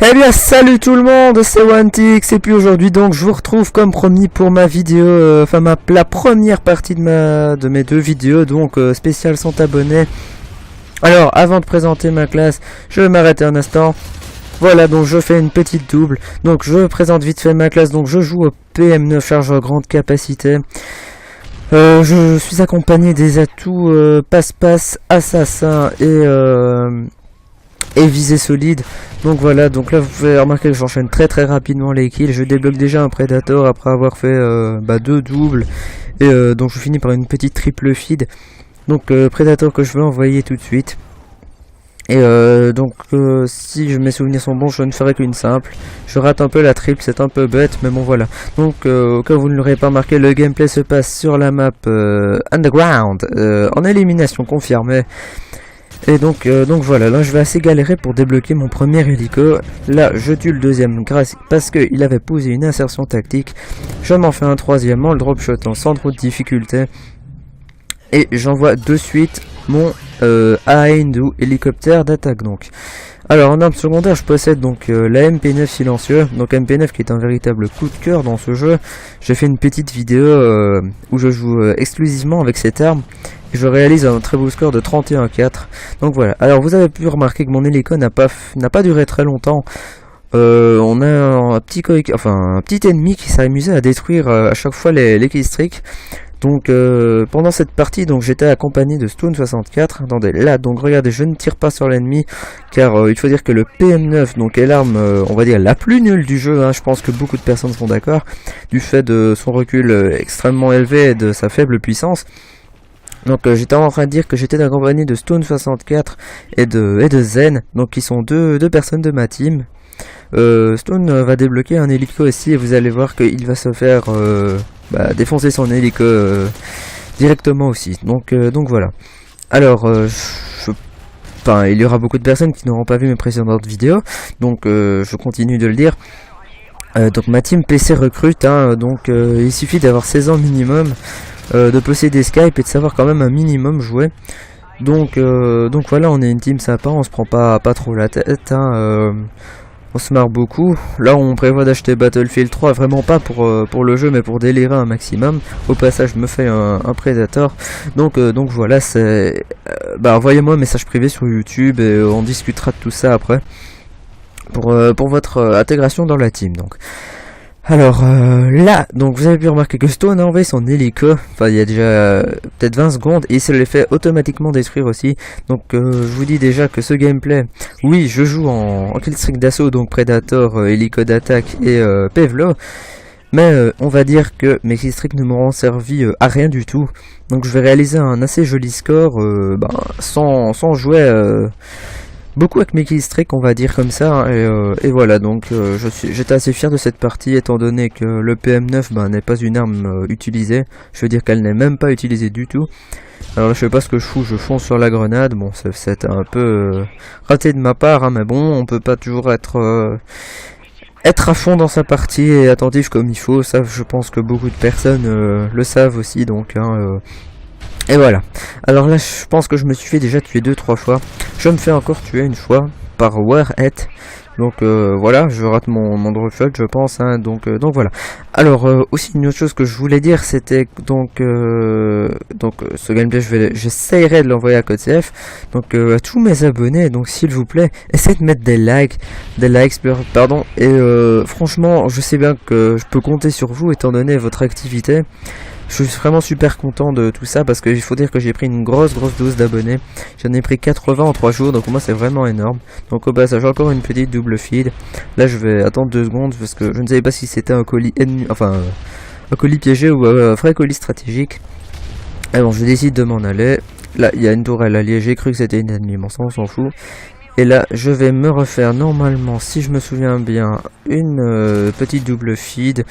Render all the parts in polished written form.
Eh bien salut tout le monde, c'est OneTix et puis aujourd'hui donc je vous retrouve comme promis pour ma vidéo, la première partie de mes deux vidéos donc spéciale 100 abonnés. Alors avant de présenter ma classe, je vais m'arrêter un instant. Voilà, donc je fais une petite double. Donc je présente vite fait ma classe, donc je joue au PM9 chargeur grande capacité. Je suis accompagné des atouts passe-passe, assassin et visée solide. Donc voilà, donc là vous pouvez remarquer que j'enchaîne très rapidement les kills. Je débloque déjà un Predator après avoir fait deux doubles. Et donc je finis par une petite triple feed. Donc Predator que je vais envoyer tout de suite. Et si mes souvenirs sont bons, je ne ferai qu'une simple. Je rate un peu la triple, c'est un peu bête, mais bon voilà. Donc au cas où vous ne l'aurez pas remarqué, le gameplay se passe sur la map Underground, en élimination confirmée. Et donc voilà, là je vais assez galérer pour débloquer mon premier hélico. Là je tue le deuxième parce qu'il avait posé une insertion tactique. Je m'en fais un troisième en le drop shotant sans trop de difficulté. Et j'envoie de suite mon Ahindu hélicoptère d'attaque donc. Alors en arme secondaire je possède donc la MP9 silencieux, donc MP9 qui est un véritable coup de cœur dans ce jeu. J'ai fait une petite vidéo où je joue exclusivement avec cette arme et je réalise un très beau score de 31-4. Donc voilà, alors vous avez pu remarquer que mon hélico n'a pas duré très longtemps. On a un petit ennemi qui s'est amusé à détruire à chaque fois les killstreaks. Donc pendant cette partie donc j'étais accompagné de Stone64. Attendez, là donc regardez, je ne tire pas sur l'ennemi car il faut dire que le PM9 donc est l'arme on va dire la plus nulle du jeu, hein. Je pense que beaucoup de personnes sont d'accord du fait de son recul extrêmement élevé et de sa faible puissance. Donc j'étais en train de dire que j'étais accompagné de Stone64 et de Zen, donc qui sont deux personnes de ma team. Stone va débloquer un hélico aussi et vous allez voir qu'il va se faire défoncer son hélico directement aussi. Donc voilà. Alors il y aura beaucoup de personnes qui n'auront pas vu mes précédentes vidéos, donc je continue de le dire. Donc ma team PC recrute, hein, donc il suffit d'avoir 16 ans minimum, de posséder Skype et de savoir quand même un minimum jouer. Donc voilà, on est une team sympa, on se prend pas trop la tête, hein, on se marre beaucoup. Là on prévoit d'acheter Battlefield 3, vraiment pas pour le jeu mais pour délirer un maximum. Au passage je me fais un Predator. Donc voilà, c'est envoyez-moi un message privé sur YouTube et on discutera de tout ça après pour votre intégration dans la team. Donc alors là, donc vous avez pu remarquer que Stone a envoyé son hélico, il y a déjà peut-être 20 secondes, et il se l'est fait automatiquement détruire aussi. Donc je vous dis déjà que ce gameplay, oui je joue en killstreak d'assaut, donc Predator, hélico d'attaque et Pevlo, mais on va dire que mes killstreaks ne m'auront servi à rien du tout. Donc je vais réaliser un assez joli score sans jouer beaucoup avec mes killstreaks, on va dire comme ça, hein, et voilà, donc j'étais assez fier de cette partie étant donné que le PM9 n'est pas une arme utilisée, je veux dire qu'elle n'est même pas utilisée du tout. Alors là, je sais pas ce que je fous, je fonce sur la grenade, bon c'est un peu raté de ma part, hein, mais bon, on peut pas toujours être à fond dans sa partie et attentif comme il faut, ça je pense que beaucoup de personnes le savent aussi, donc et voilà. Alors là je pense que je me suis fait déjà tuer 2-3 fois. Je me fais encore tuer une fois par Warhead. Donc voilà, je rate mon drop shot je pense, hein, donc voilà. Alors aussi une autre chose que je voulais dire, c'était donc ce gameplay j'essayerai de l'envoyer à Code CF. Donc à tous mes abonnés, donc s'il vous plaît, essayez de mettre des likes pardon, et franchement je sais bien que je peux compter sur vous étant donné votre activité. Je suis vraiment super content de tout ça parce qu'il faut dire que j'ai pris une grosse dose d'abonnés. J'en ai pris 80 en 3 jours, donc pour moi c'est vraiment énorme. Donc au passage encore une petite double feed. Là je vais attendre 2 secondes parce que je ne savais pas si c'était un colis ennemi, un colis piégé ou un vrai colis stratégique. Alors je décide de m'en aller. Là il y a une tourelle alliée, j'ai cru que c'était une ennemie, bon ça on s'en fout. Et là je vais me refaire normalement, si je me souviens bien, une petite double feed.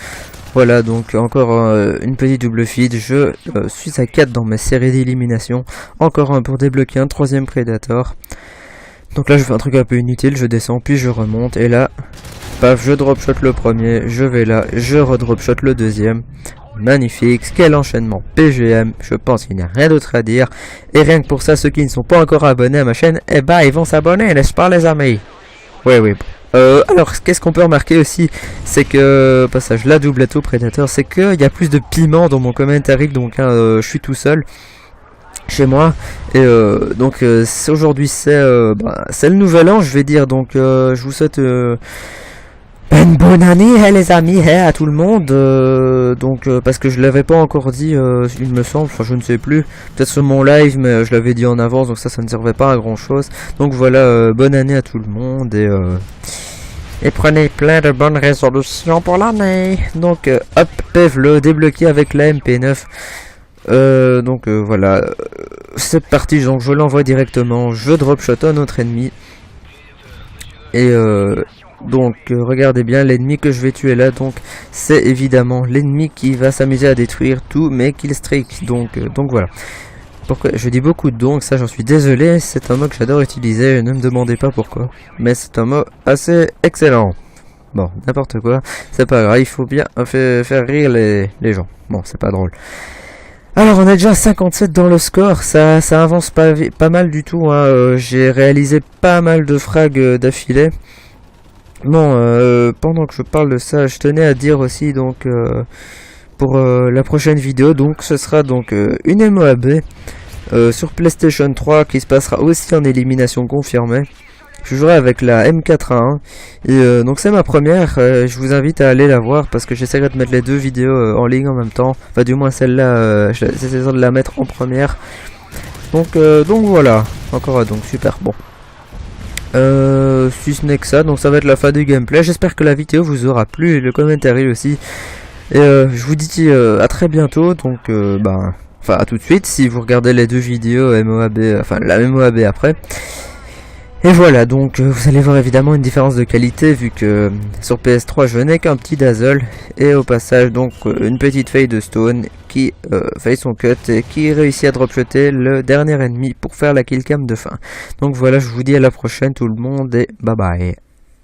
Voilà, donc encore une petite double feed. Je suis à 4 dans mes séries d'élimination. Encore un pour débloquer un troisième Predator. Donc là je fais un truc un peu inutile, je descends puis je remonte. Et là, paf, je drop shot le premier, je vais là, je redrop shot le deuxième. Magnifique, quel enchaînement PGM, je pense qu'il n'y a rien d'autre à dire. Et rien que pour ça, ceux qui ne sont pas encore abonnés à ma chaîne, ils vont s'abonner, n'est-ce pas les amis? Oui, Alors, qu'est-ce qu'on peut remarquer aussi, c'est que, passage la double atout prédateur, c'est qu'il y a plus de piment dans mon commentary, donc je suis tout seul chez moi, et donc aujourd'hui c'est le nouvel an, je vais dire, donc je vous souhaite une bonne année, les amis, à tout le monde, parce que je l'avais pas encore dit, il me semble, enfin je ne sais plus, peut-être sur mon live, mais je l'avais dit en avance, donc ça ne servait pas à grand chose, donc voilà, bonne année à tout le monde, et prenez plein de bonnes résolutions pour l'année. Donc hop, PEV le débloqué avec la MP9. Voilà, c'est parti, donc je l'envoie directement, je drop shot à notre ennemi. Et regardez bien, l'ennemi que je vais tuer là, donc c'est évidemment l'ennemi qui va s'amuser à détruire tous mes killstreaks. Donc voilà. Pourquoi je dis beaucoup de donc, ça j'en suis désolé, c'est un mot que j'adore utiliser, ne me demandez pas pourquoi. Mais c'est un mot assez excellent. Bon, n'importe quoi, c'est pas grave, il faut bien faire rire les gens. Bon, c'est pas drôle. Alors on est déjà à 57 dans le score, ça avance pas mal du tout, hein. J'ai réalisé pas mal de frags d'affilée. Bon, pendant que je parle de ça, je tenais à dire aussi donc pour la prochaine vidéo, donc ce sera donc une MOAB sur PlayStation 3 qui se passera aussi en élimination confirmée. Je jouerai avec la M4A1 et donc c'est ma première, je vous invite à aller la voir parce que j'essaierai de mettre les deux vidéos en ligne en même temps, enfin du moins celle-là, j'essaierai de la mettre en première. Donc voilà, encore donc super bon. Si ce n'est que ça, donc ça va être la fin du gameplay, j'espère que la vidéo vous aura plu et le commentaire aussi. Et je vous dis à très bientôt, donc enfin à tout de suite si vous regardez les deux vidéos MOAB, enfin la MOAB après. Et voilà, donc vous allez voir évidemment une différence de qualité vu que sur PS3 je n'ai qu'un petit dazzle et au passage donc une petite feuille de stone qui fait son cut et qui réussit à dropshotter le dernier ennemi pour faire la killcam de fin. Donc voilà, je vous dis à la prochaine tout le monde et bye bye.